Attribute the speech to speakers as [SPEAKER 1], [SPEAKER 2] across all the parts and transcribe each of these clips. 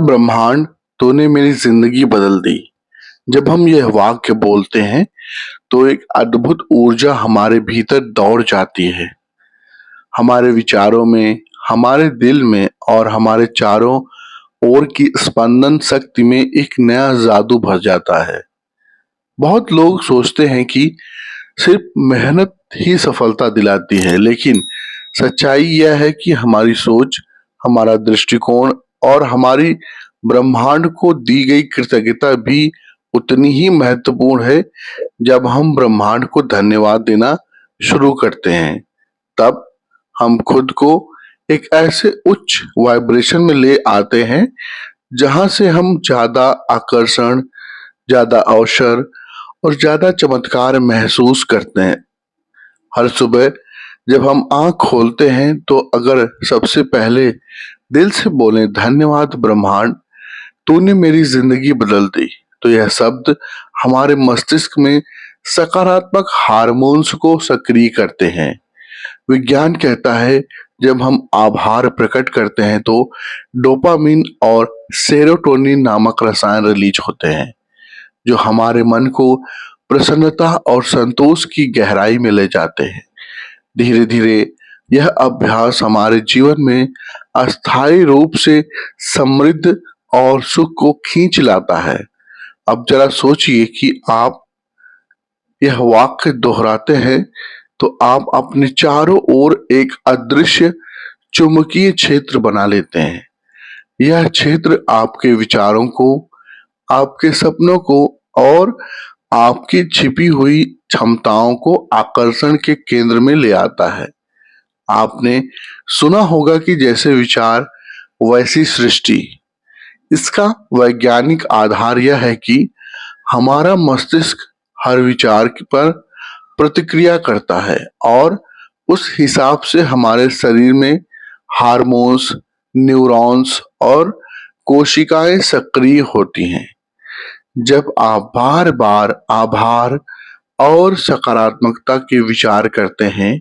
[SPEAKER 1] ब्रह्मांड, तूने मेरी जिंदगी बदल दी। जब हम यह वाक्य बोलते हैं तो एक अद्भुत ऊर्जा हमारे भीतर दौड़ जाती है। हमारे विचारों में, हमारे दिल में और हमारे चारों ओर की स्पंदन शक्ति में एक नया जादू भर जाता है। बहुत लोग सोचते हैं कि सिर्फ मेहनत ही सफलता दिलाती है, लेकिन सच्चाई यह है कि हमारी सोच, हमारा दृष्टिकोण और हमारी ब्रह्मांड को दी गई कृतज्ञता भी उतनी ही महत्वपूर्ण है। जब हम ब्रह्मांड को धन्यवाद देना शुरू करते हैं, तब हम खुद को एक ऐसे उच्च वाइब्रेशन में ले आते हैं जहां से हम ज्यादा आकर्षण, ज्यादा अवसर और ज्यादा चमत्कार महसूस करते हैं। हर सुबह जब हम आंख खोलते हैं तो अगर सबसे पहले दिल से बोले धन्यवाद ब्रह्मांड, तूने मेरी जिंदगी बदल दी, तो यह शब्द हमारे मस्तिष्क में सकारात्मक हार्मोन्स को सक्रिय करते हैं। विज्ञान कहता है, जब हम आभार प्रकट करते हैं तो डोपामिन और सेरोटोनिन नामक रसायन रिलीज होते हैं, जो हमारे मन को प्रसन्नता और संतोष की गहराई में ले जाते हैं। धीरे धीरे यह अभ्यास हमारे जीवन में अस्थायी रूप से समृद्ध और सुख को खींच लाता है। अब जरा सोचिए कि आप यह वाक्य दोहराते हैं तो आप अपने चारों ओर एक अदृश्य चुंबकीय क्षेत्र बना लेते हैं। यह क्षेत्र आपके विचारों को, आपके सपनों को और आपकी छिपी हुई क्षमताओं को आकर्षण के केंद्र में ले आता है। आपने सुना होगा कि जैसे विचार वैसी सृष्टि। इसका वैज्ञानिक आधार यह है कि हमारा मस्तिष्क हर विचार पर प्रतिक्रिया करता है और उस हिसाब से हमारे शरीर में हार्मोन्स, न्यूरॉन्स और कोशिकाएं सक्रिय होती हैं। जब आप बार बार आभार और सकारात्मकता के विचार करते हैं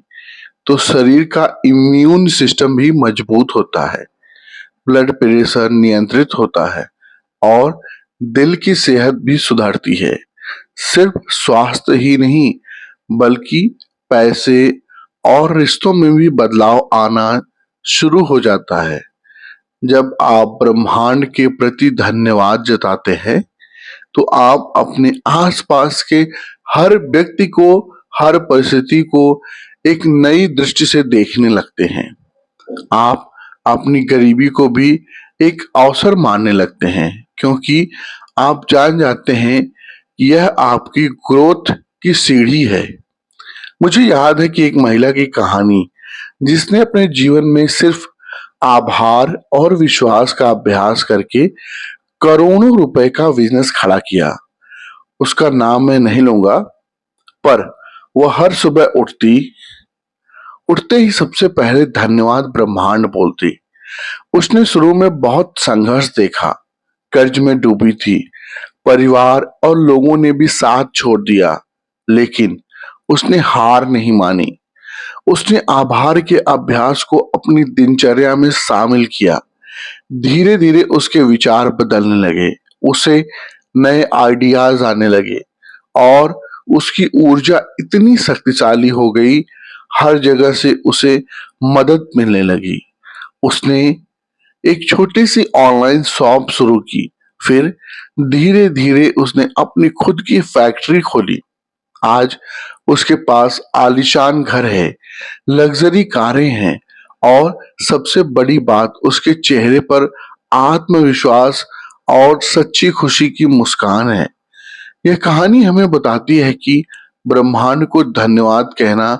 [SPEAKER 1] तो शरीर का इम्यून सिस्टम भी मजबूत होता है, ब्लड प्रेशर नियंत्रित होता है और दिल की सेहत भी सुधरती है। सिर्फ स्वास्थ्य ही नहीं, बल्कि पैसे और रिश्तों में भी बदलाव आना शुरू हो जाता है। जब आप ब्रह्मांड के प्रति धन्यवाद जताते हैं तो आप अपने आसपास के हर व्यक्ति को, हर परिस्थिति को एक नई दृष्टि से देखने लगते हैं। आप अपनी गरीबी को भी एक अवसर मानने लगते हैं, क्योंकि आप जान जाते हैं कि यह आपकी ग्रोथ की सीढ़ी है। मुझे याद है कि एक महिला की कहानी, जिसने अपने जीवन में सिर्फ आभार और विश्वास का अभ्यास करके करोड़ों रुपए का बिजनेस खड़ा किया। उसका नाम मैं नहीं लूंगा, पर वह हर सुबह उठते ही सबसे पहले धन्यवाद ब्रह्मांड बोलती। उसने शुरू में बहुत संघर्ष देखा, कर्ज में डूबी थी, परिवार और लोगों ने भी साथ छोड़ दिया, लेकिन उसने हार नहीं मानी। उसने आभार के अभ्यास को अपनी दिनचर्या में शामिल किया। धीरे धीरे उसके विचार बदलने लगे, उसे नए आइडियाज आने लगे और उसकी ऊर्जा इतनी शक्तिशाली हो गई, हर जगह से उसे मदद मिलने लगी। उसने एक छोटी सी ऑनलाइन शॉप शुरू की, फिर धीरे धीरे उसने अपनी खुद की फैक्ट्री खोली। आज उसके पास आलीशान घर है, लग्जरी कारें हैं और सबसे बड़ी बात, उसके चेहरे पर आत्मविश्वास और सच्ची खुशी की मुस्कान है। यह कहानी हमें बताती है कि ब्रह्मांड को धन्यवाद कहना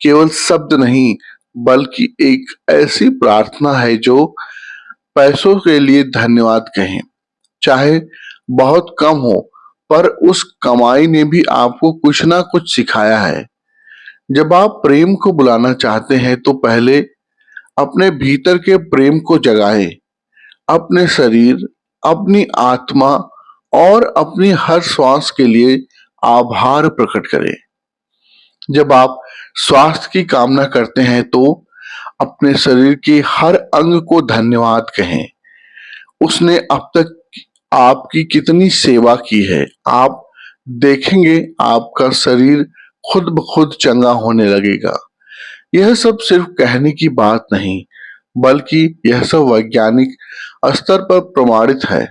[SPEAKER 1] केवल शब्द नहीं, बल्कि एक ऐसी प्रार्थना है जो पैसों के लिए धन्यवाद कहें, चाहे बहुत कम हो, पर उस कमाई ने भी आपको कुछ ना कुछ सिखाया है। जब आप प्रेम को बुलाना चाहते हैं तो पहले अपने भीतर के प्रेम को जगाएं। अपने शरीर, अपनी आत्मा और अपनी हर श्वास के लिए आभार प्रकट करें। जब आप स्वास्थ्य की कामना करते हैं तो अपने शरीर के हर अंग को धन्यवाद कहें। उसने अब तक आपकी कितनी सेवा की है। आप देखेंगे आपका शरीर खुद ब खुद चंगा होने लगेगा। यह सब सिर्फ कहने की बात नहीं, बल्कि यह सब वैज्ञानिक स्तर पर प्रमाणित है।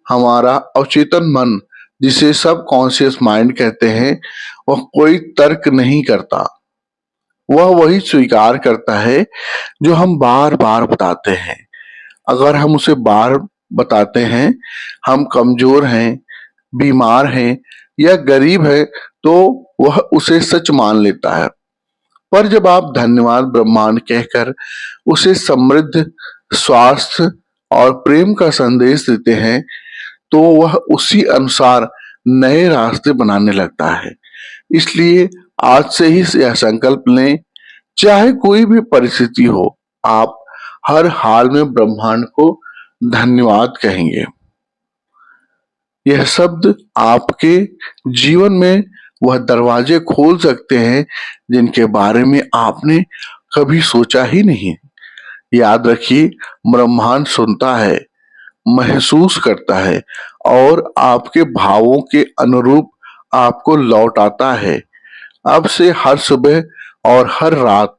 [SPEAKER 1] हमारा अवचेतन मन, जिसे सब कॉन्शियस माइंड कहते हैं, वह कोई तर्क नहीं करता। वह वही स्वीकार करता है जो हम बार बार बताते हैं। अगर हम उसे बार बताते हैं हम कमजोर हैं, बीमार हैं या गरीब हैं, तो वह उसे सच मान लेता है। पर जब आप धन्यवाद ब्रह्मांड कहकर उसे समृद्ध, स्वास्थ्य और प्रेम का संदेश देते हैं, तो वह उसी अनुसार नए रास्ते बनाने लगता है। इसलिए आज से ही यह संकल्प लें, चाहे कोई भी परिस्थिति हो, आप हर हाल में ब्रह्मांड को धन्यवाद कहेंगे। यह शब्द आपके जीवन में वह दरवाजे खोल सकते हैं जिनके बारे में आपने कभी सोचा ही नहीं। याद रखिए, ब्रह्मांड सुनता है, महसूस करता है और आपके भावों के अनुरूप आपको लौटाता है। अब से हर सुबह और हर रात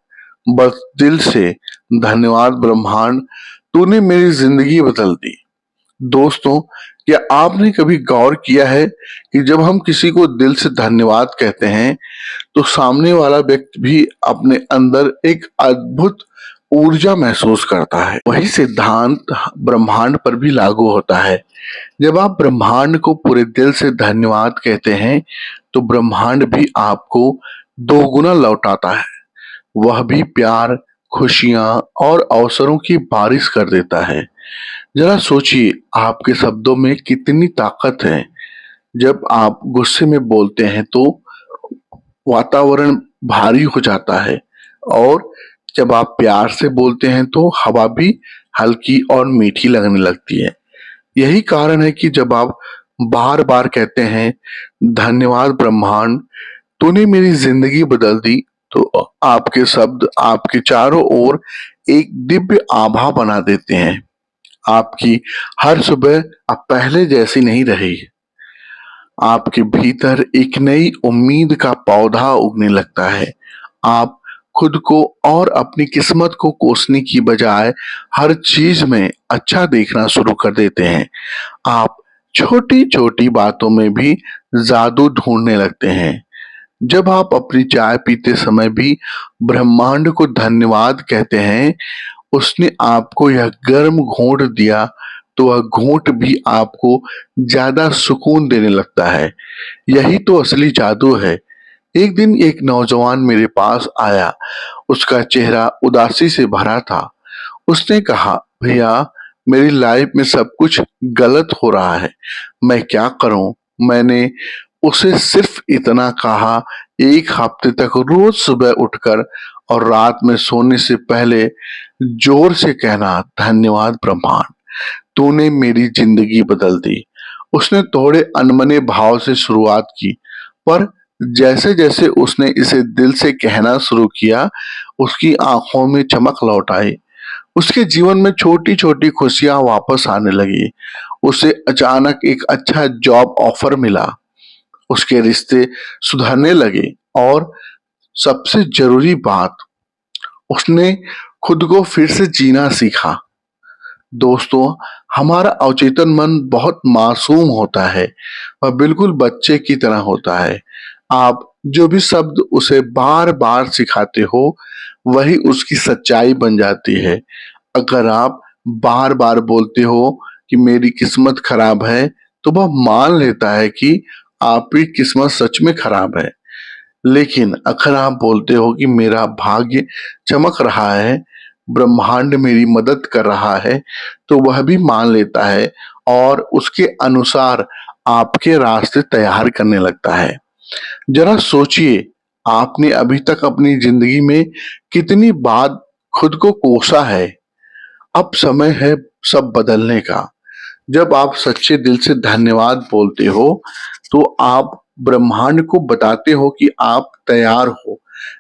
[SPEAKER 1] बस दिल से धन्यवाद ब्रह्मांड, तूने मेरी जिंदगी बदल दी। दोस्तों, क्या आपने कभी गौर किया है कि जब हम किसी को दिल से धन्यवाद कहते हैं तो सामने वाला व्यक्ति भी अपने अंदर एक अद्भुत ऊर्जा महसूस करता है। वही सिद्धांत ब्रह्मांड पर भी लागू होता है। जब आप ब्रह्मांड को पूरे दिल से धन्यवाद कहते हैं तो ब्रह्मांड भी आपको दोगुना लौटाता है। वह भी प्यार, खुशियां और अवसरों की बारिश कर देता है। जरा सोचिए, आपके शब्दों में कितनी ताकत है। जब आप गुस्से में बोलते हैं तो वातावरण भारी हो जाता है और जब आप प्यार से बोलते हैं तो हवा भी हल्की और मीठी लगने लगती है। यही कारण है कि जब आप बार बार कहते हैं धन्यवाद ब्रह्मांड, तूने मेरी जिंदगी बदल दी, तो आपके शब्द आपके चारों ओर एक दिव्य आभा बना देते हैं। आपकी हर सुबह अब पहले जैसी नहीं रही। आपके भीतर एक नई उम्मीद का पौधा उगने लगता है। आप खुद को और अपनी किस्मत को कोसने की बजाय हर चीज में अच्छा देखना शुरू कर देते हैं। आप छोटी छोटी बातों में भी जादू ढूंढने लगते हैं। जब आप अपनी चाय पीते समय भी ब्रह्मांड को धन्यवाद कहते हैं, उसने आपको यह गर्म घूंट दिया, तो वह घूंट भी आपको ज्यादा सुकून देने लगता है। यही तो असली जादू है। एक दिन एक नौजवान मेरे पास आया। उसका चेहरा उदासी से भरा था। उसने कहा, भैया, मेरी लाइफ में सब कुछ गलत हो रहा है, मैं क्या करूं? मैंने उसे सिर्फ इतना कहा, एक हफ्ते तक रोज सुबह उठकर और रात में सोने से पहले जोर से कहना, धन्यवाद ब्रह्मांड, तूने मेरी जिंदगी बदल दी। उसने थोड़े अनमने भाव से शुरुआत की, पर जैसे जैसे उसने इसे दिल से कहना शुरू किया, उसकी आंखों में चमक लौट आई। उसके जीवन में छोटी छोटी खुशियां वापस आने लगी। उसे अचानक एक अच्छा जॉब ऑफर मिला, उसके रिश्ते सुधरने लगे और सबसे जरूरी बात, उसने खुद को फिर से जीना सीखा। दोस्तों, हमारा अवचेतन मन बहुत मासूम होता है। वह बिल्कुल बच्चे की तरह होता है। आप जो भी शब्द उसे बार बार सिखाते हो, वही उसकी सच्चाई बन जाती है। अगर आप बार बार बोलते हो कि मेरी किस्मत खराब है, तो वह मान लेता है कि आपकी किस्मत सच में खराब है। लेकिन अगर आप बोलते हो कि मेरा भाग्य चमक रहा है, ब्रह्मांड मेरी मदद कर रहा है, तो वह भी मान लेता है और उसके अनुसार आपके रास्ते तैयार करने लगता है। जरा सोचिए, आपने अभी तक अपनी जिंदगी में कितनी बार खुद को कोसा है। अब समय है सब बदलने का। जब आप सच्चे दिल से धन्यवाद बोलते हो, तो आप ब्रह्मांड को बताते हो कि आप तैयार हो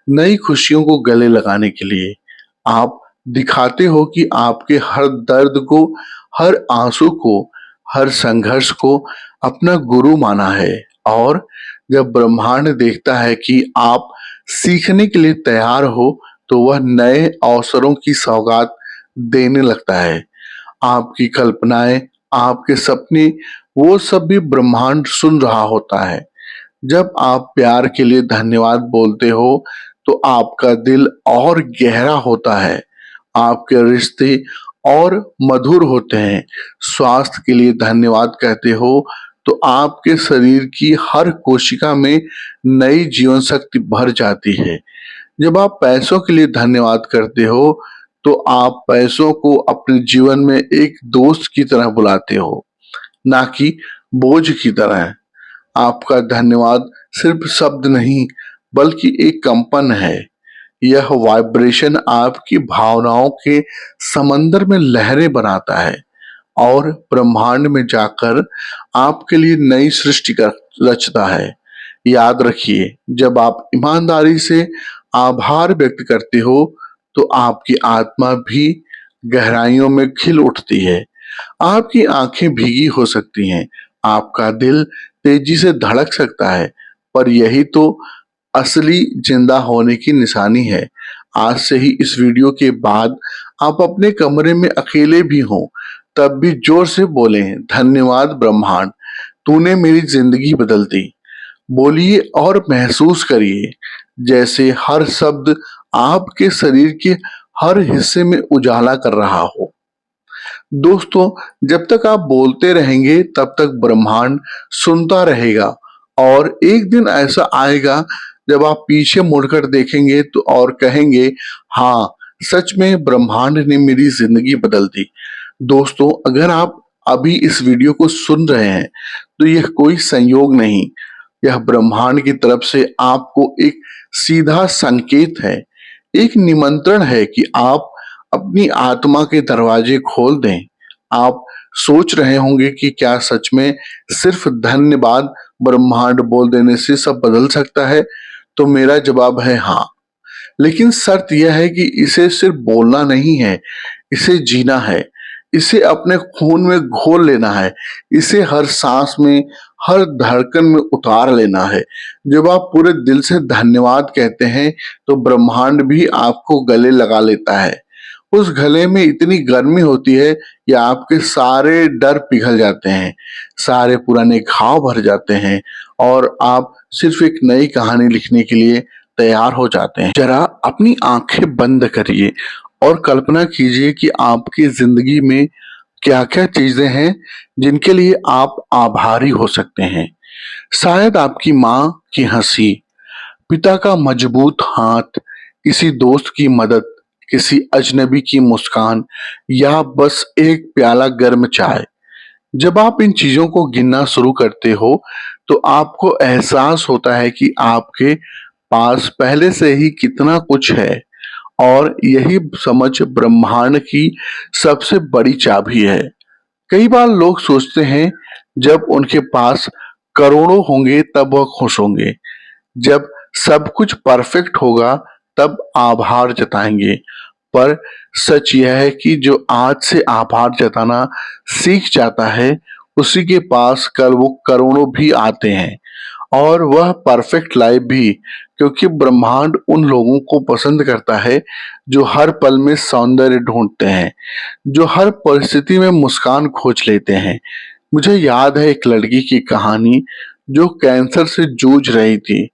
[SPEAKER 1] नई खुशियों को गले लगाने के लिए। आप दिखाते हो कि आपके हर दर्द को हर आंसू को, हर संघर्ष को अपना गुरु माना है। और जब ब्रह्मांड देखता है कि आप सीखने के लिए तैयार हो, तो वह नए अवसरों की सौगात देने लगता है। आपकी कल्पनाएं, आपके सपने, वो सब भी ब्रह्मांड सुन रहा होता है। जब आप प्यार के लिए धन्यवाद बोलते हो, तो आपका दिल और गहरा होता है, आपके रिश्ते और मधुर होते हैं। स्वास्थ्य के लिए धन्यवाद कहते हो, तो आपके शरीर की हर कोशिका में नई जीवन शक्ति भर जाती है। जब आप पैसों के लिए धन्यवाद करते हो, तो आप पैसों को अपने जीवन में एक दोस्त की तरह बुलाते हो, ना कि बोझ की तरह। आपका धन्यवाद सिर्फ शब्द नहीं, बल्कि एक कंपन है। यह वाइब्रेशन आपकी भावनाओं के समंदर में लहरें बनाता है और ब्रह्मांड में जाकर आपके लिए नई सृष्टि कर रचता है। याद रखिए, जब आप ईमानदारी से आभार व्यक्त करते हो, तो आपकी आत्मा भी गहराइयों में खिल उठती है। आपकी आंखें भीगी हो सकती हैं, आपका दिल तेजी से धड़क सकता है, पर यही तो असली जिंदा होने की निशानी है। आज से ही इस वीडियो के बाद आप अपने कमरे में अकेले भी हों, तब भी जोर से बोलें, धन्यवाद ब्रह्मांड, तूने मेरी जिंदगी बदल दी। बोलिए और महसूस करिए जैसे हर शब्द आपके शरीर के हर हिस्से में उजाला कर रहा हो। दोस्तों, जब तक आप बोलते रहेंगे, तब तक ब्रह्मांड सुनता रहेगा। और एक दिन ऐसा आएगा जब आप पीछे मुड़कर देखेंगे तो और कहेंगे, हाँ, सच में ब्रह्मांड ने मेरी जिंदगी बदल दी। दोस्तों, अगर आप अभी इस वीडियो को सुन रहे हैं, तो यह कोई संयोग नहीं, यह ब्रह्मांड की तरफ से आपको एक सीधा संकेत है, एक निमंत्रण है कि आप अपनी आत्मा के दरवाजे खोल दें। आप सोच रहे होंगे कि क्या सच में सिर्फ धन्यवाद ब्रह्मांड बोल देने से सब बदल सकता है? तो मेरा जवाब है हाँ। लेकिन शर्त यह है कि इसे सिर्फ बोलना नहीं है, इसे जीना है, इसे अपने खून में घोल लेना है, इसे हर सांस में, हर धड़कन में उतार लेना है। जब आप पूरे दिल से धन्यवाद कहते हैं, तो ब्रह्मांड भी आपको गले लगा लेता है। उस गले में इतनी गर्मी होती है कि आपके सारे डर पिघल जाते हैं, सारे पुराने घाव भर जाते हैं और आप सिर्फ एक नई कहानी लिखने के लिए तैयार हो जाते हैं। जरा अपनी आंखें बंद करिए और कल्पना कीजिए कि आपकी जिंदगी में क्या क्या चीजें हैं जिनके लिए आप आभारी हो सकते हैं। शायद आपकी माँ की हंसी, पिता का मजबूत हाथ, किसी दोस्त की मदद, किसी अजनबी की मुस्कान, या बस एक प्याला गर्म चाय। जब आप इन चीजों को गिनना शुरू करते हो, तो आपको एहसास होता है कि आपके पास पहले से ही कितना कुछ है। और यही समझ ब्रह्मांड की सबसे बड़ी चाबी है। कई बार लोग सोचते हैं जब उनके पास करोड़ों होंगे तब वह खुश होंगे, जब सब कुछ परफेक्ट होगा तब आभार जताएंगे। पर सच यह है कि जो आज से आभार जताना सीख जाता है, उसी के पास कल वो करोड़ों भी आते हैं, और वह परफेक्ट लाइफ भी। क्योंकि ब्रह्मांड उन लोगों को पसंद करता है जो हर पल में सौंदर्य ढूंढते हैं, जो हर परिस्थिति में मुस्कान खोज लेते हैं। मुझे याद है एक लड़की की कहानी जो कैंसर से जूझ रही थी।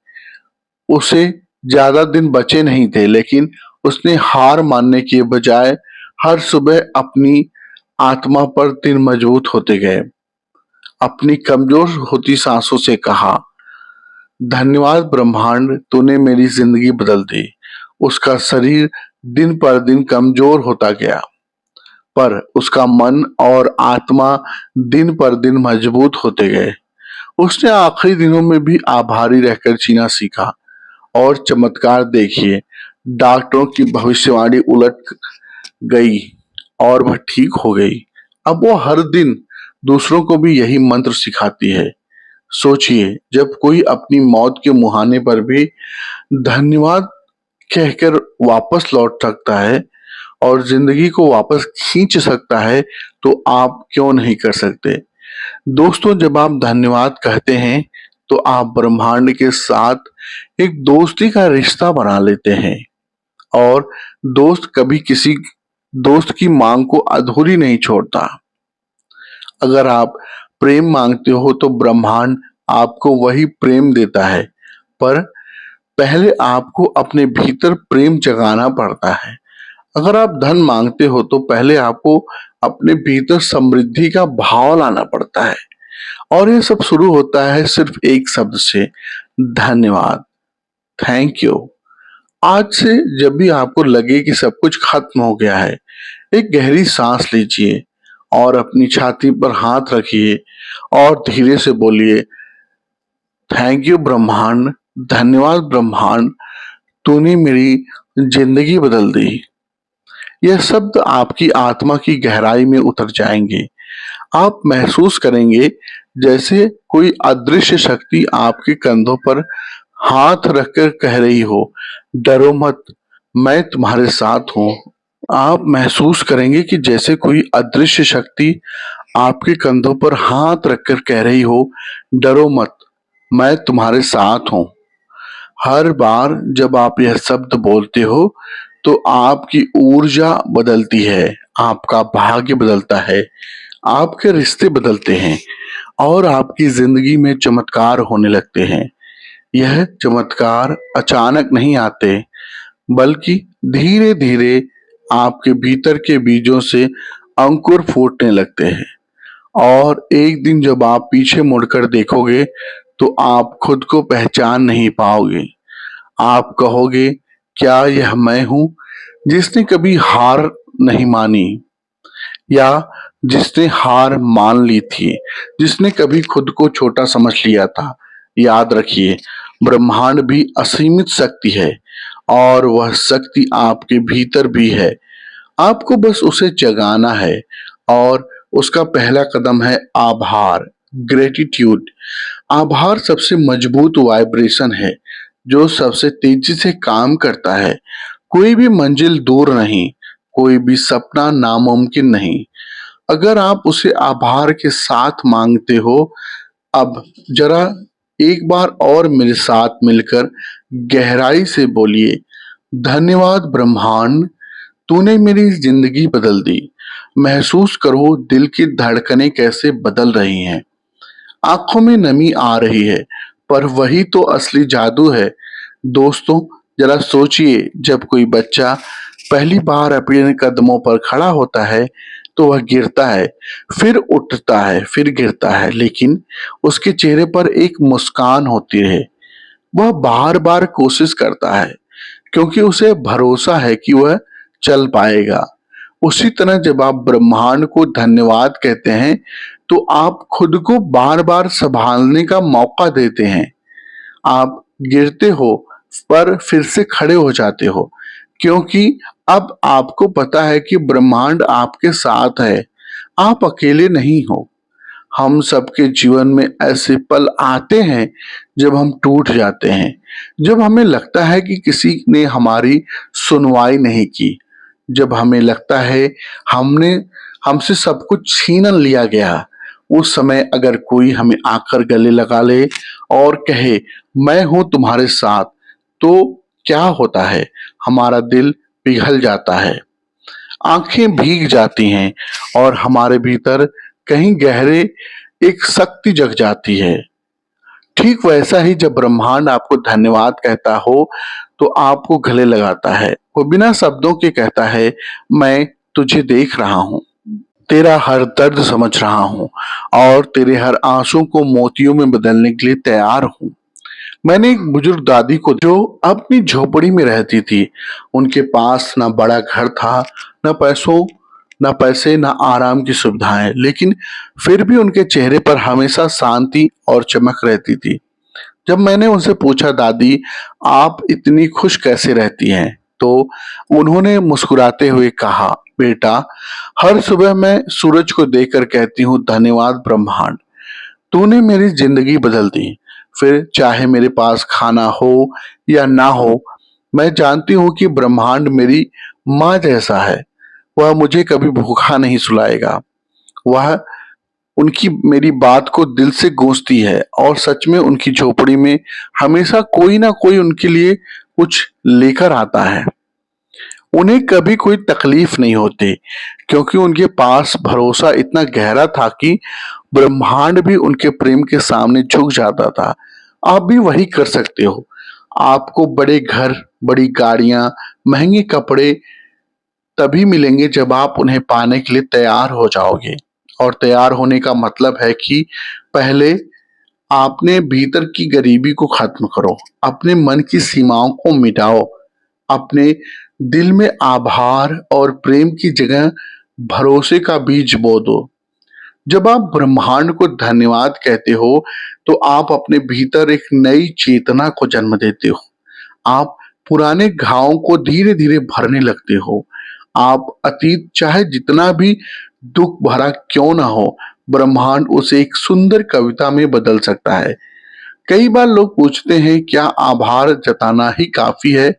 [SPEAKER 1] उसे ज्यादा दिन बचे नहीं थे, लेकिन उसने हार मानने के बजाय हर सुबह अपनी आत्मा पर दिन मजबूत होते गए, अपनी कमजोर होती सांसों से कहा, धन्यवाद ब्रह्मांड, तूने मेरी जिंदगी बदल दी। उसका शरीर दिन पर दिन कमजोर होता गया, पर उसका मन और आत्मा दिन पर दिन मजबूत होते गए। उसने आखिरी दिनों में भी आभारी रहकर जीना सीखा। और चमत्कार देखिए, डॉक्टरों की भविष्यवाणी उलट गई और वह ठीक हो गई। अब वो हर दिन दूसरों को भी यही मंत्र सिखाती है। सोचिए, जब कोई अपनी मौत के मुहाने पर भी धन्यवाद कहकर वापस लौट सकता है, और जिंदगी को वापस खींच सकता है तो आप क्यों नहीं कर सकते। दोस्तों, जब आप धन्यवाद कहते हैं तो आप ब्रह्मांड के साथ एक दोस्ती का रिश्ता बना लेते हैं। और दोस्त कभी किसी दोस्त की मांग को अधूरी नहीं छोड़ता। अगर आप प्रेम मांगते हो तो ब्रह्मांड आपको वही प्रेम देता है, पर पहले आपको अपने भीतर प्रेम जगाना पड़ता है। अगर आप धन मांगते हो तो पहले आपको अपने भीतर समृद्धि का भाव लाना पड़ता है। और ये सब शुरू होता है सिर्फ एक शब्द से, धन्यवाद, थैंक यू। आज से जब भी आपको लगे कि सब कुछ खत्म हो गया है, एक गहरी सांस लीजिए और अपनी छाती पर हाथ रखिए और धीरे से बोलिए, थैंक यू ब्रह्मांड, धन्यवाद ब्रह्मांड, तूने मेरी जिंदगी बदल दी। यह शब्द आपकी आत्मा की गहराई में उतर जाएंगे। आप महसूस करेंगे जैसे कोई अदृश्य शक्ति आपके कंधों पर हाथ रखकर कह रही हो, डरो मत, मैं तुम्हारे साथ हूँ। आप महसूस करेंगे कि जैसे कोई अदृश्य शक्ति आपके कंधों पर हाथ रखकर कह रही हो, डरो मत, मैं तुम्हारे साथ हूँ। हर बार जब आप यह शब्द बोलते हो तो आपकी ऊर्जा बदलती है, आपका भाग्य बदलता है, आपके रिश्ते बदलते हैं और आपकी जिंदगी में चमत्कार होने लगते हैं। यह चमत्कार अचानक नहीं आते, बल्कि धीरे धीरे आपके भीतर के बीजों से अंकुर फूटने लगते हैं। और एक दिन जब आप पीछे मुड़कर देखोगे तो आप खुद को पहचान नहीं पाओगे। आप कहोगे, क्या यह मैं हूं जिसने कभी हार नहीं मानी, या जिसने हार मान ली थी, जिसने कभी खुद को छोटा समझ लिया था। याद रखिए, ब्रह्मांड भी असीमित शक्ति है और वह शक्ति आपके भीतर भी है। आपको बस उसे जगाना है और उसका पहला कदम है आभार, ग्रेटिट्यूड। आभार सबसे मजबूत वाइब्रेशन है जो सबसे तेजी से काम करता है। कोई भी मंजिल दूर नहीं, कोई भी सपना नामुमकिन नहीं, अगर आप उसे आभार के साथ मांगते हो। अब जरा एक बार और मेरे साथ मिलकर गहराई से बोलिए, धन्यवाद ब्रह्मांड, तूने मेरी जिंदगी बदल दी। महसूस करो दिल की धड़कनें कैसे बदल रही हैं, आंखों में नमी आ रही है, पर वही तो असली जादू है। दोस्तों, जरा सोचिए, जब कोई बच्चा पहली बार अपने कदमों पर खड़ा होता है तो वह गिरता है, फिर उठता है, फिर गिरता है, लेकिन उसके चेहरे पर एक मुस्कान होती है। वह बार बार कोशिश करता है क्योंकि उसे भरोसा है कि वह चल पाएगा। उसी तरह जब आप ब्रह्मांड को धन्यवाद कहते हैं तो आप खुद को बार बार संभालने का मौका देते हैं। आप गिरते हो पर फिर से खड़े हो जाते हो, क्योंकि अब आपको पता है कि ब्रह्मांड आपके साथ है, आप अकेले नहीं हो। हम सबके जीवन में ऐसे पल आते हैं जब हम टूट जाते हैं, जब हमें लगता है कि किसी ने हमारी सुनवाई नहीं की, जब हमें लगता है हमने हमसे सब कुछ छीन लिया गया। उस समय अगर कोई हमें आकर गले लगा ले और कहे, मैं हूं तुम्हारे साथ, तो क्या होता है, हमारा दिल पिघल जाता है, आंखें भीग जाती हैं और हमारे भीतर कहीं गहरे एक शक्ति जग जाती है। ठीक वैसा ही जब ब्रह्मांड आपको धन्यवाद कहता हो तो आपको गले लगाता है। वो बिना शब्दों के कहता है, मैं तुझे देख रहा हूँ, तेरा हर दर्द समझ रहा हूँ और तेरे हर आंसू को मोतियों में बदलने के लिए तैयार हूँ। मैंने एक बुजुर्ग दादी को जो अपनी झोपड़ी में रहती थी, उनके पास ना बड़ा घर था, न पैसों न पैसे न आराम की सुविधाएं, लेकिन फिर भी उनके चेहरे पर हमेशा शांति और चमक रहती थी। जब मैंने उनसे पूछा, दादी आप इतनी खुश कैसे रहती हैं, तो उन्होंने मुस्कुराते हुए कहा, बेटा, हर सुबह मैं सूरज को देखकर कहती हूँ, धन्यवाद ब्रह्मांड, तूने मेरी जिंदगी बदल दी। फिर चाहे मेरे पास खाना हो या ना हो, मैं जानती हूँ कि ब्रह्मांड मेरी माँ जैसा है, वह मुझे कभी भूखा नहीं सुलाएगा। वह उनकी मेरी बात को दिल से गूंजती है और सच में उनकी झोपड़ी में हमेशा कोई ना कोई उनके लिए कुछ लेकर आता है। उन्हें कभी कोई तकलीफ नहीं होती क्योंकि उनके पास भरोसा इतना गहरा था कि ब्रह्मांड भी उनके प्रेम के सामने झुक जाता था। आप भी वही कर सकते हो। आपको बड़े घर, बड़ी गाड़ियां, महंगे कपड़े तभी मिलेंगे जब आप उन्हें पाने के लिए तैयार हो जाओगे। और तैयार होने का मतलब है कि पहले आपने भीतर की गरीबी को खत्म करो, अपने मन की सीमाओं को मिटाओ, अपने दिल में आभार और प्रेम की जगह भरोसे का बीज बो दो। जब आप ब्रह्मांड को धन्यवाद कहते हो तो आप अपने भीतर एक नई चेतना को जन्म देते हो। आप पुराने घावों को धीरे धीरे भरने लगते हो। आप अतीत चाहे जितना भी दुख भरा क्यों ना हो, ब्रह्मांड उसे एक सुंदर कविता में बदल सकता है। कई बार लोग पूछते हैं क्या आभार जताना ही काफी है?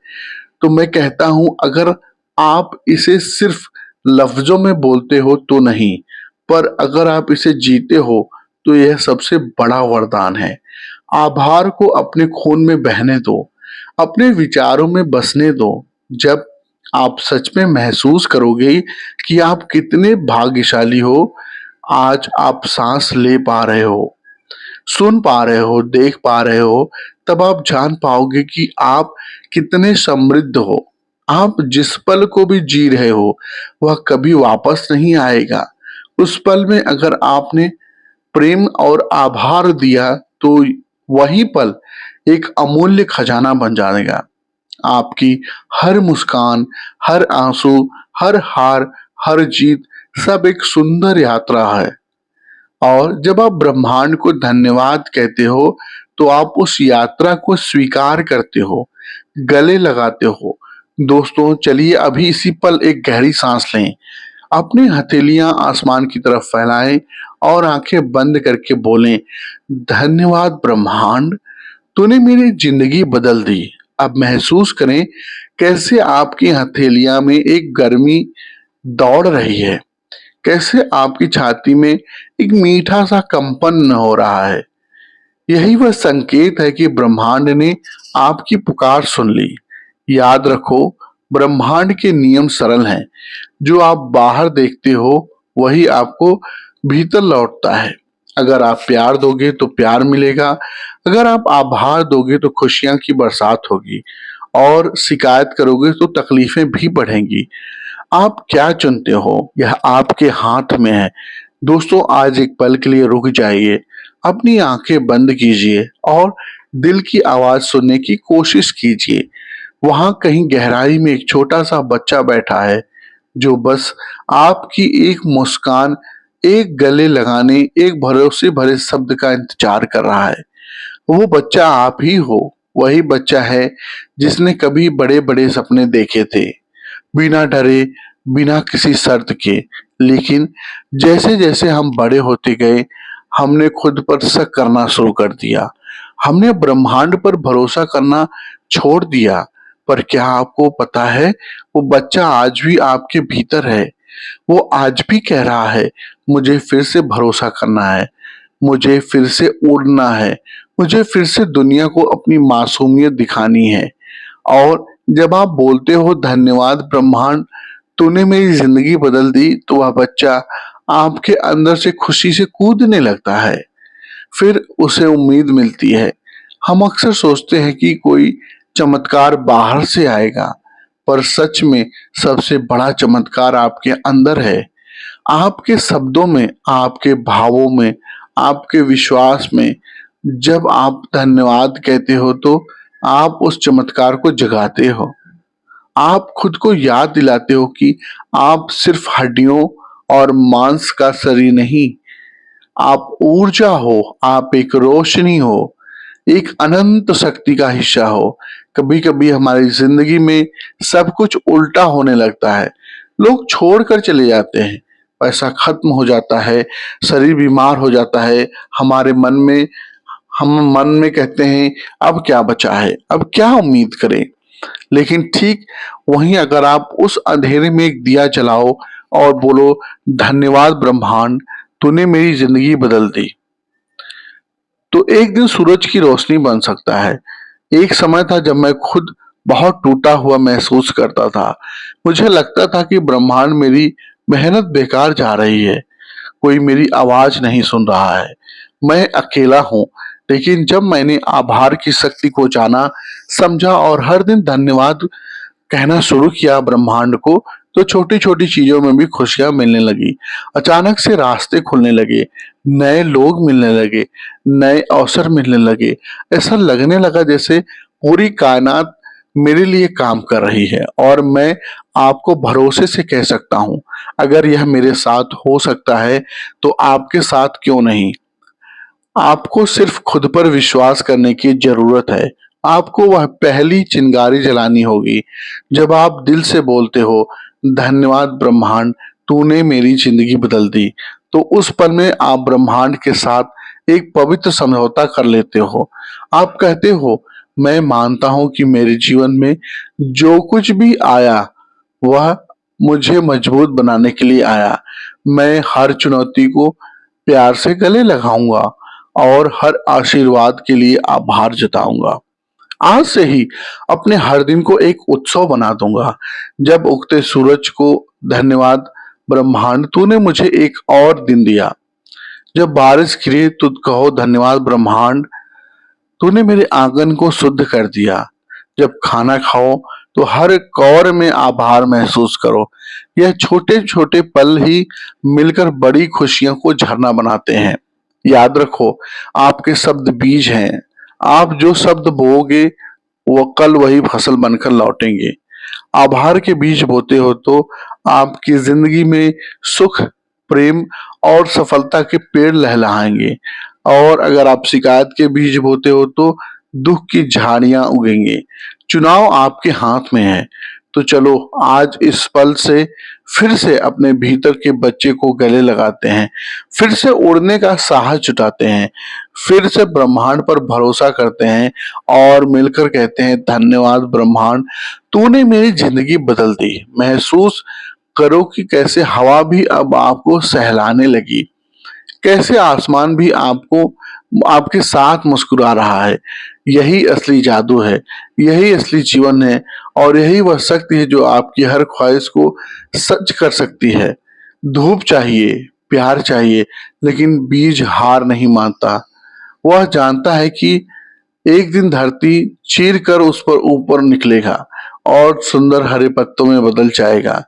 [SPEAKER 1] तो मैं कहता हूं अगर आप इसे सिर्फ लफ्जों में बोलते हो तो नहीं, पर अगर आप इसे जीते हो तो यह सबसे बड़ा वरदान है। आभार को अपने खून में बहने दो, अपने विचारों में बसने दो। जब आप सच में महसूस करोगे कि आप कितने भाग्यशाली हो, आज आप सांस ले पा रहे हो, सुन पा रहे हो, देख पा रहे हो, तब आप जान पाओगे कि आप कितने समृद्ध हो। आप जिस पल को भी जी रहे हो वह कभी वापस नहीं आएगा। उस पल में अगर आपने प्रेम और आभार दिया तो वही पल एक अमूल्य खजाना बन जाएगा। आपकी हर मुस्कान, हर आंसू, हर हार, हर जीत सब एक सुंदर यात्रा है। और जब आप ब्रह्मांड को धन्यवाद कहते हो तो आप उस यात्रा को स्वीकार करते हो, गले लगाते हो। दोस्तों चलिए अभी इसी पल एक गहरी सांस लें, अपनी हथेलियां आसमान की तरफ फैलाएं और आंखें बंद करके बोलें, धन्यवाद ब्रह्मांड, तूने मेरी जिंदगी बदल दी। अब महसूस करें कैसे आपकी हथेलियां में एक गर्मी दौड़ रही है, कैसे आपकी छाती में एक मीठा सा कंपन हो रहा है। यही वह संकेत है कि ब्रह्मांड ने आपकी पुकार सुन ली। याद रखो, ब्रह्मांड के नियम सरल हैं। जो आप बाहर देखते हो वही आपको भीतर लौटता है। अगर आप प्यार दोगे तो प्यार मिलेगा, अगर आप आभार दोगे तो खुशियां की बरसात होगी, और शिकायत करोगे तो तकलीफें भी बढ़ेंगी। आप क्या चुनते हो यह आपके हाथ में है। दोस्तों आज एक पल के लिए रुक जाइए, अपनी आंखें बंद कीजिए और दिल की आवाज सुनने की कोशिश कीजिए। वहां कहीं गहराई में एक छोटा सा बच्चा बैठा है जो बस आपकी एक मुस्कान, एक गले लगाने, एक भरोसे भरे शब्द का इंतजार कर रहा है। वो बच्चा आप ही हो, वही बच्चा है जिसने कभी बड़े बड़े सपने देखे थे, बिना डरे, बिना किसी शर्त के। लेकिन जैसे जैसे हम बड़े होते गए हमने खुद पर शक करना शुरू कर दिया, हमने ब्रह्मांड पर भरोसा करना छोड़ दिया। पर क्या आपको पता है वो बच्चा आज भी आपके भीतर है। वो आज भी कह रहा है, मुझे फिर से भरोसा करना है, मुझे फिर से उड़ना है, मुझे फिर से दुनिया को अपनी मासूमियत दिखानी है। और जब आप बोलते हो धन्यवाद ब्रह्मांड, तूने मेरी जिंदगी बदल दी, तो वह बच्चा आपके अंदर से खुशी से कूदने लगता है। फिर उसे उम्मीद मिलती है। हम अक्सर सोचते हैं कि कोई चमत्कार बाहर से आएगा, पर सच में सबसे बड़ा चमत्कार आपके अंदर है। आपके शब्दों में, आपके भावों में, आपके विश्वास में। जब आप धन्यवाद कहते हो तो आप उस चमत्कार को जगाते हो। आप खुद को याद दिलाते हो कि आप सिर्फ हड्डियों और मांस का शरीर नहीं, आप ऊर्जा हो, आप एक रोशनी हो, एक अनंत शक्ति का हिस्सा हो। कभी कभी हमारी जिंदगी में सब कुछ उल्टा होने लगता है। लोग छोड़कर चले जाते हैं, पैसा खत्म हो जाता है, शरीर बीमार हो जाता है, हम मन में कहते हैं अब क्या बचा है, अब क्या उम्मीद करें। लेकिन ठीक वहीं अगर आप उस अंधेरे में एक दिया जलाओ और बोलो, धन्यवाद ब्रह्मांड, तूने मेरी जिंदगी बदल दी, तो एक दिन सूरज की रोशनी बन सकता है। एक समय था जब मैं खुद बहुत टूटा हुआ महसूस करता था। मुझे लगता था कि ब्रह्मांड मेरी मेहनत बेकार जा रही है, कोई मेरी आवाज नहीं सुन रहा है, मैं अकेला हूँ। लेकिन जब मैंने आभार की शक्ति को जाना, समझा और हर दिन धन्यवाद कहना शुरू किया ब्रह्मांड को, तो छोटी छोटी चीजों में भी खुशियां मिलने लगी। अचानक से रास्ते खुलने लगे, नए लोग मिलने लगे, नए अवसर मिलने लगे। ऐसा लगने लगा जैसे पूरी कायनात मेरे लिए काम कर रही है। और मैं आपको भरोसे से कह सकता हूँ, अगर यह मेरे साथ हो सकता है तो आपके साथ क्यों नहीं। आपको सिर्फ खुद पर विश्वास करने की जरूरत है। आपको वह पहली चिंगारी जलानी होगी जब आप दिल से बोलते हो, धन्यवाद ब्रह्मांड, तूने मेरी जिंदगी बदल दी। तो उस पल में आप ब्रह्मांड के साथ एक पवित्र समझौता कर लेते हो। आप कहते हो, मैं मानता हूं कि मेरे जीवन में जो कुछ भी आया वह मुझे मजबूत बनाने के लिए आया। मैं हर चुनौती को प्यार से गले लगाऊंगा और हर आशीर्वाद के लिए आभार जताऊंगा। आज से ही अपने हर दिन को एक उत्सव बना दूंगा। जब उगते सूरज को, धन्यवाद ब्रह्मांड, तूने मुझे एक और दिन दिया। जब बारिश गिरे तो कहो, धन्यवाद ब्रह्मांड, तूने मेरे आंगन को शुद्ध कर दिया। जब खाना खाओ तो हर कौर में आभार महसूस करो। यह छोटे छोटे पल ही मिलकर बड़ी खुशियों को झरना बनाते हैं। याद रखो, आपके शब्द बीज हैं। आप जो शब्द बोओगे वो कल वही फसल बनकर लौटेंगे। आभार के बीज बोते हो तो आपकी जिंदगी में सुख, प्रेम और सफलता के पेड़ लहलहाएंगे। और अगर आप शिकायत के बीज बोते हो तो दुख की झाड़ियां उगेंगे। चुनाव आपके हाथ में है। तो चलो आज इस पल से फिर से अपने भीतर के बच्चे को गले लगाते हैं, फिर से उड़ने का साहस जुटाते हैं, फिर से ब्रह्मांड पर भरोसा करते हैं और मिलकर कहते हैं, धन्यवाद ब्रह्मांड, तूने मेरी जिंदगी बदल दी। महसूस करो कि कैसे हवा भी अब आपको सहलाने लगी, कैसे आसमान भी आपको आपके साथ मुस्कुरा रहा है। यही असली जादू है, यही असली जीवन है और यही वह शक्ति है जो आपकी हर ख्वाहिश को सच कर सकती है। धूप चाहिए, प्यार चाहिए, लेकिन बीज हार नहीं मानता। वह जानता है कि एक दिन धरती चीर कर उस पर ऊपर निकलेगा और सुंदर हरे पत्तों में बदल जाएगा।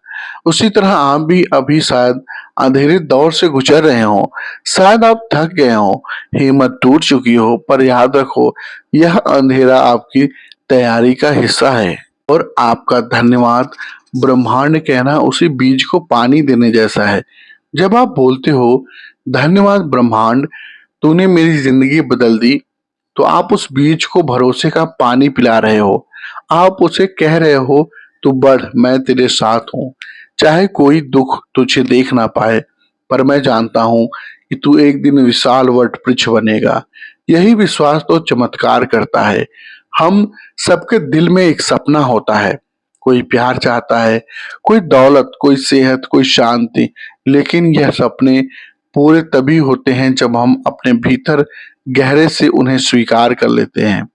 [SPEAKER 1] उसी तरह आप भी अभी शायद अंधेरे दौर से गुजर रहे हो, शायद आप थक गए हो, हिम्मत टूट चुकी हो, पर याद रखो, यह अंधेरा आपकी तैयारी का हिस्सा है। और आपका धन्यवाद ब्रह्मांड कहना उसी बीज को पानी देने जैसा है। जब आप बोलते हो, धन्यवाद ब्रह्मांड, तूने मेरी जिंदगी बदल दी, तो आप उस बीज को भरोसे का पानी पिला रहे हो। आप उसे कह रहे हो, तू बढ़, मैं तेरे साथ हूँ। चाहे कोई दुख तुझे देख ना पाए, पर मैं जानता हूँ कि तू एक दिन विशाल वट वृक्ष बनेगा। यही विश्वास तो चमत्कार करता है। हम सबके दिल में एक सपना होता है। कोई प्यार चाहता है, कोई दौलत, कोई सेहत, कोई शांति। लेकिन यह सपने पूरे तभी होते हैं जब हम अपने भीतर गहरे से उन्हें स्वीकार कर लेते हैं,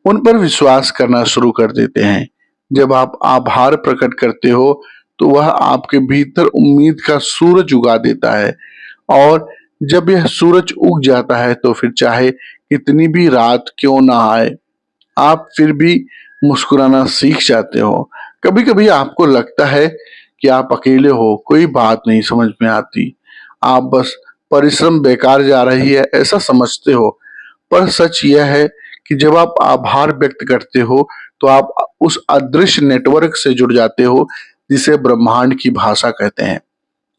[SPEAKER 1] उन पर विश्वास करना शुरू कर देते हैं। जब आप आभार प्रकट करते हो तो वह आपके भीतर उम्मीद का सूरज उगा देता है। और जब यह सूरज उग जाता है तो फिर चाहे कितनी भी रात क्यों ना आए, आप फिर भी मुस्कुराना सीख जाते हो। कभी कभी आपको लगता है कि आप अकेले हो, कोई बात नहीं समझ में आती, आप बस परिश्रम बेकार जा रही है ऐसा समझते हो। पर सच यह है कि जब आप आभार व्यक्त करते हो तो आप उस अदृश्य नेटवर्क से जुड़ जाते हो जिसे ब्रह्मांड की भाषा कहते हैं।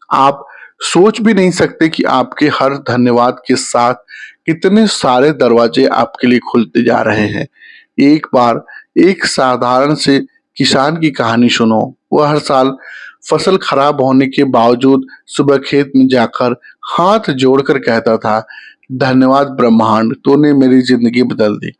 [SPEAKER 1] आप सोच भी नहीं सकते कि आपके हर धन्यवाद के साथ कितने सारे दरवाजे आपके लिए खुलते जा रहे हैं। एक बार एक साधारण से किसान की कहानी सुनो। वह हर साल फसल खराब होने के बावजूद सुबह खेत में जाकर हाथ जोड़कर कहता था, धन्यवाद ब्रह्मांड, तूने मेरी जिंदगी बदल दी।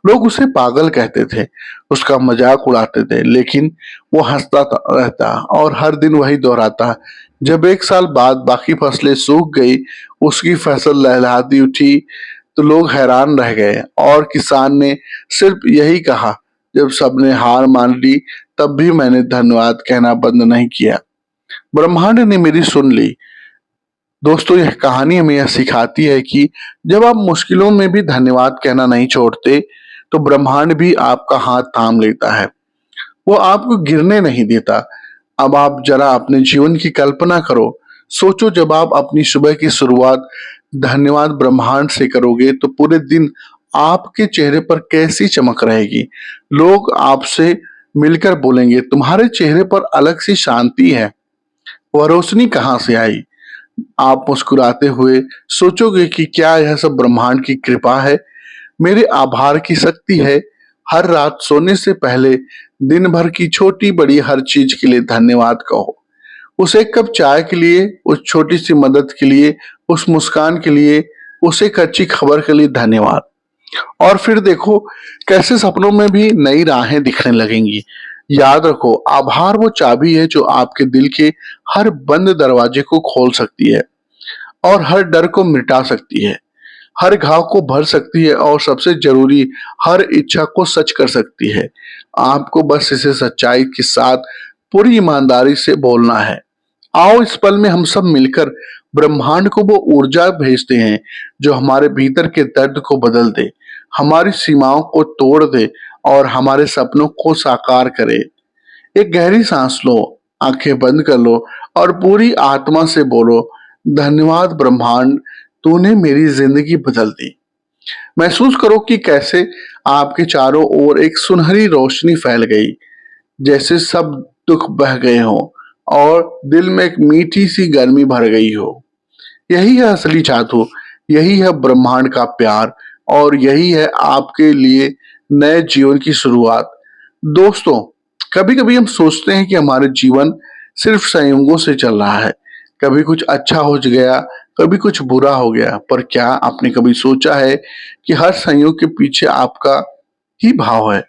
[SPEAKER 1] लोग उसे पागल कहते थे, उसका मजाक उड़ाते थे, लेकिन वो हंसता रहता और हर दिन वही दोहराता। जब एक साल बाद बाकी फसलें सूख गई, उसकी फसल लहलहाती उठी, तो लोग हैरान रह गए और किसान ने सिर्फ यही कहा, जब सबने हार मान ली तब भी मैंने धन्यवाद कहना बंद नहीं किया। ब्रह्मांड ने मेरी सुन ली। दोस्तों, यह कहानी हमें यह सिखाती है कि जब आप मुश्किलों में भी धन्यवाद कहना नहीं छोड़ते, तो ब्रह्मांड भी आपका हाथ थाम लेता है। वो आपको गिरने नहीं देता। अब आप जरा अपने जीवन की कल्पना करो। सोचो, जब आप अपनी सुबह की शुरुआत धन्यवाद ब्रह्मांड से करोगे, तो पूरे दिन आपके चेहरे पर कैसी चमक रहेगी। लोग आपसे मिलकर बोलेंगे, तुम्हारे चेहरे पर अलग सी शांति है, वह रोशनी कहाँ से आई। आप मुस्कुराते हुए सोचोगे कि क्या यह सब ब्रह्मांड की कृपा है, मेरे आभार की शक्ति है। हर रात सोने से पहले दिन भर की छोटी बड़ी हर चीज के लिए धन्यवाद कहो। उस एक कप चाय के लिए, उस छोटी सी मदद के लिए, उस मुस्कान के लिए, उस एक अच्छी खबर के लिए धन्यवाद। और फिर देखो कैसे सपनों में भी नई राहें दिखने लगेंगी। याद रखो, आभार वो चाबी है जो आपके दिल के हर बंद दरवाजे को खोल सकती है और हर डर को मिटा सकती है, हर घाव को भर सकती है और सबसे जरूरी, हर इच्छा को सच कर सकती है। आपको बस इसे सच्चाई के साथ पूरी ईमानदारी से बोलना है। आओ इस पल में हम सब मिलकर ब्रह्मांड को वो ऊर्जा भेजते हैं जो हमारे भीतर के दर्द को बदल दे, हमारी सीमाओं को तोड़ दे और हमारे सपनों को साकार करे। एक गहरी सांस लो, आंखें बंद कर लो और पूरी आत्मा से बोलो, धन्यवाद ब्रह्मांड, तूने मेरी जिंदगी बदल दी। महसूस करो कि कैसे आपके चारों ओर एक सुनहरी रोशनी फैल गई, जैसे सब दुख बह गए हों और दिल में एक मीठी सी गर्मी भर गई हो। यही है असली जादू, यही है ब्रह्मांड का प्यार और यही है आपके लिए नए जीवन की शुरुआत। दोस्तों, कभी कभी हम सोचते हैं कि हमारे जीवन सिर्फ संयोगों से चल रहा है, कभी कुछ अच्छा हो गया, कभी कुछ बुरा हो गया। पर क्या आपने कभी सोचा है कि हर संयोग के पीछे आपका ही भाव है,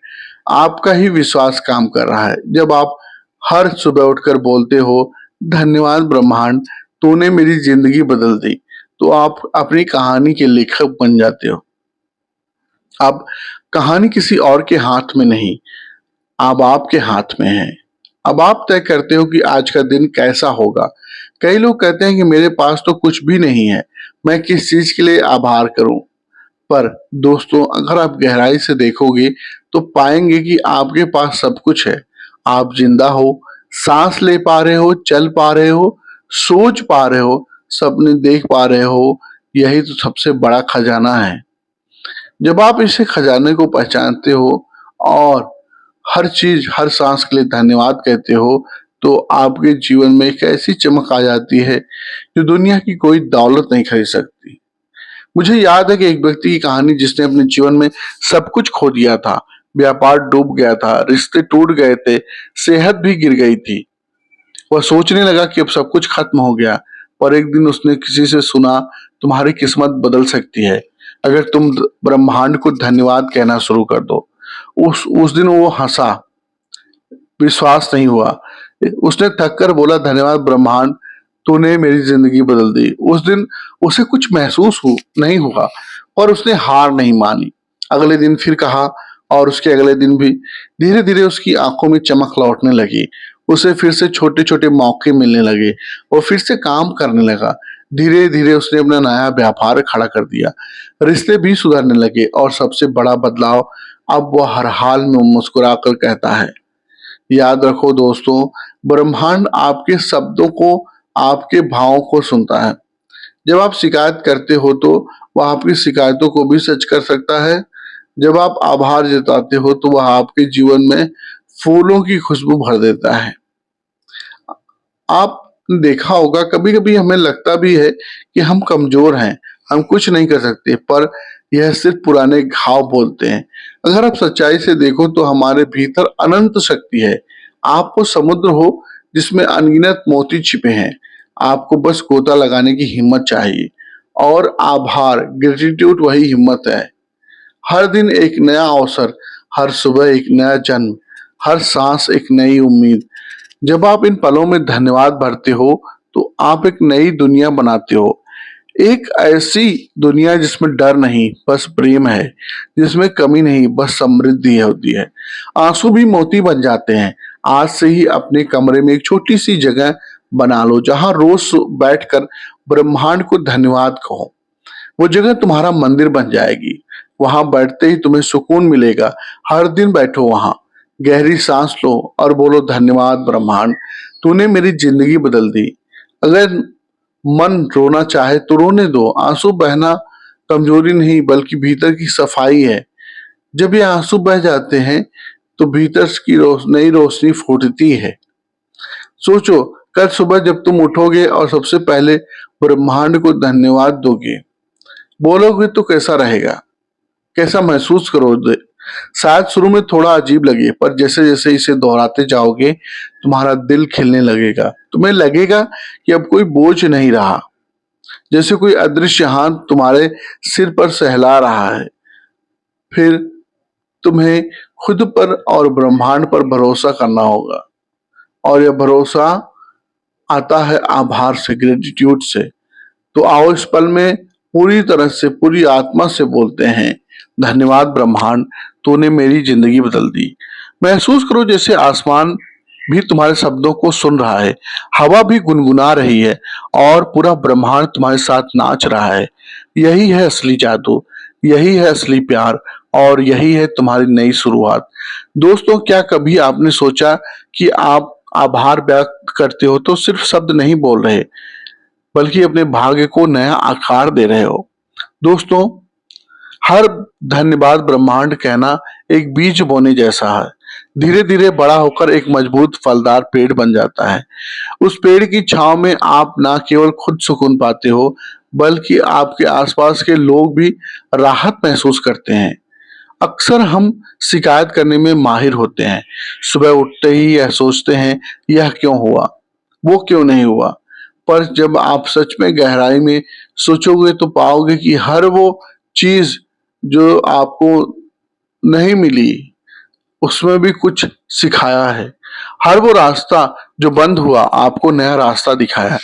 [SPEAKER 1] आपका ही विश्वास काम कर रहा है। जब आप हर सुबह उठकर बोलते हो, धन्यवाद ब्रह्मांड, तूने मेरी जिंदगी बदल दी, तो आप अपनी कहानी के लेखक बन जाते हो। अब कहानी किसी और के हाथ में नहीं, अब आपके हाथ में है। अब आप तय करते हो कि आज का दिन कैसा होगा। कई लोग कहते हैं कि मेरे पास तो कुछ भी नहीं है, मैं किस चीज के लिए आभार करूं। पर दोस्तों, अगर आप गहराई से देखोगे तो पाएंगे कि आपके पास सब कुछ है। आप जिंदा हो, सांस ले पा रहे हो, चल पा रहे हो, सोच पा रहे हो, सपने देख पा रहे हो। यही तो सबसे बड़ा खजाना है। जब आप इसे खजाने को पहचानते हो और हर चीज, हर सांस के लिए धन्यवाद कहते हो, तो आपके जीवन में एक ऐसी चमक आ जाती है जो दुनिया की कोई दौलत नहीं खरीद सकती। मुझे याद है कि एक व्यक्ति की कहानी जिसने अपने जीवन में सब कुछ खो दिया था। व्यापार डूब गया था, रिश्ते टूट गए थे, सेहत भी गिर गई थी। वह सोचने लगा कि अब सब कुछ खत्म हो गया। पर एक दिन उसने किसी से सुना, तुम्हारी किस्मत बदल सकती है अगर तुम ब्रह्मांड को धन्यवाद कहना शुरू कर दो। उस दिन वो हंसा, विश्वास नहीं हुआ। उसने थक कर बोला, धन्यवाद ब्रह्मांड, तूने मेरी जिंदगी बदल दी। उस दिन उसे कुछ महसूस नहीं हुआ, पर उसने हार नहीं मानी। अगले दिन फिर कहा और उसके अगले दिन भी। धीरे धीरे उसकी आंखों में चमक लौटने लगी। उसे फिर से छोटे छोटे मौके मिलने लगे। वो फिर से काम करने लगा। धीरे धीरे उसने अपना नया व्यापार खड़ा कर दिया। रिश्ते भी सुधरने लगे और सबसे बड़ा बदलाव, अब वो हर हाल में मुस्कुरा कर कहता है। याद रखो दोस्तों, ब्रह्मांड आपके शब्दों को, आपके भावों को सुनता है। जब आप शिकायत करते हो तो वह आपकी शिकायतों को भी सच कर सकता है। जब आप आभार जताते हो तो वह आपके जीवन में फूलों की खुशबू भर देता है। आप देखा होगा, कभी कभी हमें लगता भी है कि हम कमजोर हैं, हम कुछ नहीं कर सकते, पर यह सिर्फ पुराने घाव बोलते हैं। अगर आप सच्चाई से देखो तो हमारे भीतर अनंत शक्ति है। आप वो समुद्र हो जिसमें अनगिनत मोती छिपे हैं। आपको बस गोता लगाने की हिम्मत चाहिए। और आभार, ग्रेटिट्यूड वही हिम्मत है। हर दिन एक नया अवसर, हर सुबह एक नया जन्म, हर सांस एक नई उम्मीद। जब आप इन पलों में धन्यवाद भरते हो तो आप एक नई दुनिया बनाते हो। एक ऐसी दुनिया जिसमें डर नहीं बस प्रेम है, जिसमें कमी नहीं बस समृद्धि होती है। आंसू भी मोती बन जाते हैं। आज से ही अपने कमरे में एक छोटी सी जगह बना लो जहां रोज बैठकर ब्रह्मांड को धन्यवाद कहो। वो जगह तुम्हारा मंदिर बन जाएगी। वहां बैठते ही तुम्हें सुकून मिलेगा। हर दिन बैठो वहां, गहरी सांस लो और बोलो धन्यवाद ब्रह्मांड, तूने मेरी जिंदगी बदल दी। अगर मन रोना चाहे तो रोने दो। आंसू बहना कमजोरी नहीं बल्कि भीतर की सफाई है। जब ये आंसू बह जाते हैं तो भीतर की नई रोशनी फूटती है। सोचो, कल सुबह जब तुम उठोगे और सबसे पहले ब्रह्मांड को धन्यवाद दोगे, बोलोगे तो कैसा रहेगा, कैसा महसूस करोगे? शायद शुरू में थोड़ा अजीब लगे, पर जैसे जैसे इसे दोहराते जाओगे तुम्हारा दिल खिलने लगेगा। तुम्हें लगेगा कि अब कोई बोझ नहीं रहा, जैसे कोई अदृश्य हाथ तुम्हारे सिर पर सहला रहा है। फिर तुम्हें खुद पर और ब्रह्मांड पर भरोसा करना होगा, और यह भरोसा आता है आभार से, ग्रेटिट्यूड से। तो आओ इस पल में पूरी तरह से, पूरी आत्मा से बोलते हैं धन्यवाद ब्रह्मांड, तूने मेरी जिंदगी बदल दी। महसूस करो जैसे आसमान भी तुम्हारे शब्दों को सुन रहा है, हवा भी गुनगुना रही है और पूरा ब्रह्मांड तुम्हारे साथ नाच रहा है। यही है असली जादू, यही है असली प्यार, और यही है तुम्हारी नई शुरुआत। दोस्तों, क्या कभी आपने सोचा कि आप आभार व्यक्त करते हो तो सिर्फ शब्द नहीं बोल रहे, बल्कि अपने भाग्य को नया आकार दे रहे हो? दोस्तों, हर धन्यवाद ब्रह्मांड कहना एक बीज बोने जैसा है। धीरे धीरे बड़ा होकर एक मजबूत फलदार पेड़ बन जाता है। उस पेड़ की छांव में आप ना केवल खुद सुकून पाते हो, बल्कि आपके आसपास के लोग भी राहत महसूस करते हैं। अक्सर हम शिकायत करने में माहिर होते हैं। सुबह उठते ही यह सोचते हैं, यह क्यों हुआ, वो क्यों नहीं हुआ। पर जब आप सच में गहराई में सोचोगे तो पाओगे कि हर वो चीज जो आपको नहीं मिली, उसमें भी कुछ सिखाया है। हर वो रास्ता जो बंद हुआ, आपको नया रास्ता दिखाया।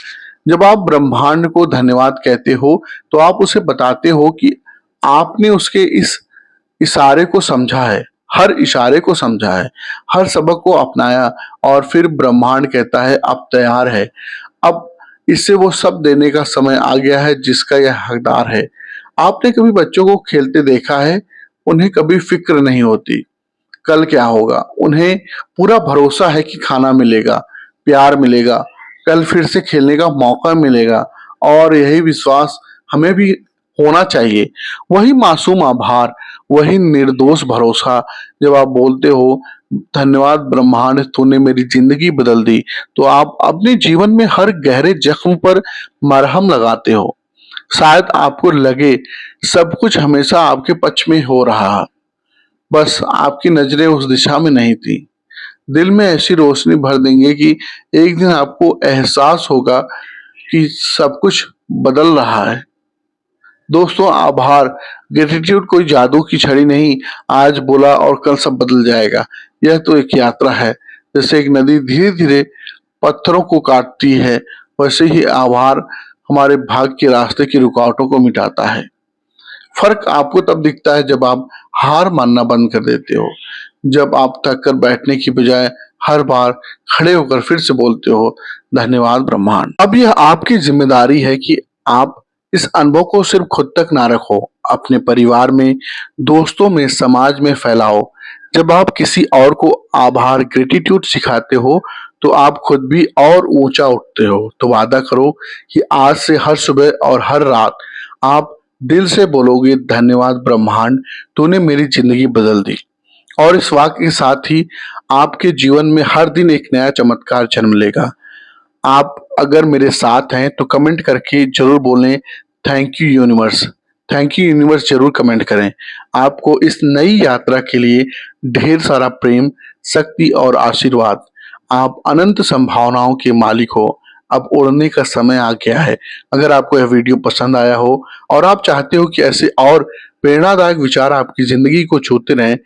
[SPEAKER 1] जब आप ब्रह्मांड को धन्यवाद कहते हो तो आप उसे बताते हो कि आपने उसके इस इशारे को समझा है, हर इशारे को समझा है, हर सबक को अपनाया। और फिर ब्रह्मांड कहता है अब तैयार है, अब इससे वो सब देने का समय आ गया है जिसका यह हकदार है। आपने कभी बच्चों को खेलते देखा है? उन्हें कभी फिक्र नहीं होती कल क्या होगा। उन्हें पूरा भरोसा है कि खाना मिलेगा, प्यार मिलेगा, कल फिर से खेलने का मौका मिलेगा। और यही विश्वास हमें भी होना चाहिए। वही मासूम आभार, वही निर्दोष भरोसा। जब आप बोलते हो धन्यवाद ब्रह्मांड, तूने मेरी जिंदगी बदल दी, तो आप अपने जीवन में हर गहरे जख्म पर मरहम लगाते हो। शायद आपको लगे सब कुछ हमेशा आपके पक्ष में हो रहा है, बस आपकी नजरें उस दिशा में नहीं थी। दिल में ऐसी रोशनी भर देंगे कि एक दिन आपको एहसास होगा कि सब कुछ बदल रहा है। दोस्तों, आभार, ग्रेटिट्यूड कोई जादू की छड़ी नहीं, आज बोला और कल सब बदल जाएगा। यह तो एक यात्रा है। जैसे एक नदी धीरे धीरे पत्थरों को काटती है, वैसे ही आभार हमारे भाग्य के रास्ते की रुकावटों को मिटाता है। फर्क आपको तब दिखता है जब आप हार मानना बंद कर देते हो, जब आप थक कर बैठने की बजाय हर बार खड़े होकर फिर से बोलते हो धन्यवाद ब्रह्मांड। अब यह आपकी जिम्मेदारी है कि आप इस अनुभव को सिर्फ खुद तक ना रखो, अपने परिवार में, दोस्तों में, समाज में फैलाओ। जब आप किसी और को आभार, ग्रेटिट्यूड सिखाते हो तो आप खुद भी और ऊंचा उठते हो। तो वादा करो कि आज से हर सुबह और हर रात आप दिल से बोलोगे धन्यवाद ब्रह्मांड, तूने मेरी जिंदगी बदल दी। और इस वाक्य के साथ ही आपके जीवन में हर दिन एक नया चमत्कार जन्म लेगा। आप अगर मेरे साथ हैं तो कमेंट करके जरूर बोलें thank you universe. Thank you universe जरूर कमेंट करें। आपको इस नई यात्रा के लिए ढेर सारा प्रेम, शक्ति और आशीर्वाद। आप अनंत संभावनाओं के मालिक हो। अब उड़ने का समय आ गया है। अगर आपको यह वीडियो पसंद आया हो और आप चाहते हो कि ऐसे और प्रेरणादायक विचार आपकी जिंदगी को छूते रहें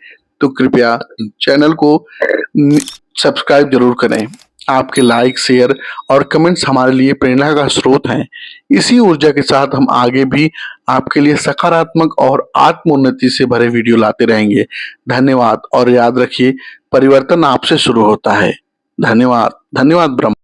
[SPEAKER 1] तो कृपया चैनल को सब्सक्राइब जरूर करें। आपके लाइक, शेयर और कमेंट्स हमारे लिए प्रेरणा का स्रोत हैं। इसी ऊर्जा के साथ हम आगे भी आपके लिए सकारात्मक और आत्मोन्नति से भरे वीडियो लाते रहेंगे। धन्यवाद और याद रखिए, परिवर्तन आपसे शुरू होता है। धन्यवाद। धन्यवाद ब्रह्मा।